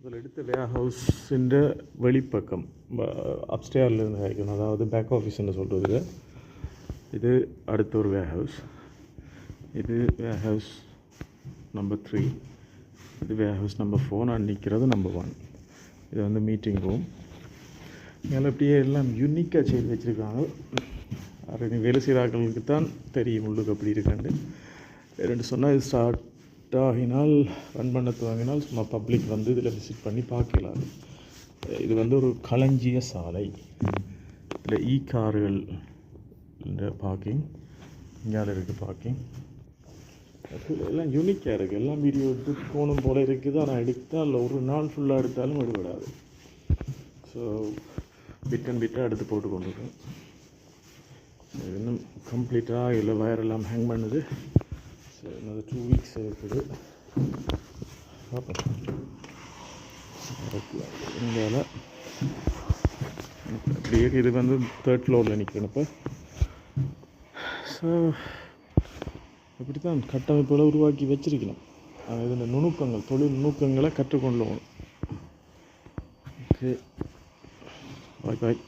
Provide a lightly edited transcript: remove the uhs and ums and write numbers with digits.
அதில் எடுத்த வேர் ஹவுஸின் வெளிப்பக்கம் அப்ஸ்டேர்லேருந்து கிடைக்கணும், அதாவது பேக் ஆஃபீஸ்ன்னு சொல்கிறது. இது அடுத்த ஒரு வேர் ஹவுஸ். இது வேர் ஹவுஸ் நம்பர் 3. இது வேர் ஹவுஸ் நம்பர் 4. நான் நிற்கிறது நம்பர் 1. இது வந்து மீட்டிங் ரூம். மேலே அப்படியே எல்லாம் யூனிக்காக செய்து வச்சுருக்காங்க. அது வேலை செய்கிறார்களுக்கு தான் தெரியும் உள்ளுக்கு அப்படி இருக்காண்டு. ரெண்டு சொன்னால் இது ஸ்டார்ட் ஆகினால் ரன் பண்ண துவங்கினால் சும்மா பப்ளிக் வந்து இதில் விசிட் பண்ணி பார்க்கலாம். இது வந்து ஒரு களஞ்சிய சாலை. இதில் கார்கள் பார்க்கிங் இங்கே இருக்குது. பார்க்கிங் எல்லாம் யூனிக்காக இருக்குது. எல்லாம் வீடியோ எடுத்து போகணும் போல் இருக்குது. ஆனால் எடுத்தால் ஒரு நாள் ஃபுல்லாக எடுத்தாலும் விடுபடாது. ஸோ பிட்டாக எடுத்து போட்டு கொண்டு இருக்கோம். இன்னும் கம்ப்ளீட்டாக இல்லை வயரெல்லாம் ஹேங் பண்ணுது. ஸோ இன்னொரு 2 வீக்ஸ் இருக்குது. இந்தியாவில் அப்படியே இது வந்து 3rd ஃப்ளோரில் நிற்கணும். இப்போ ஸோ இப்படி தான் கட்டமைப்புகளை உருவாக்கி வச்சிருக்கணும். இதில் நுணுக்கங்கள், தொழில் நுணுக்கங்களை கற்றுக்கொள்ளணும். ஓகே, பாய்.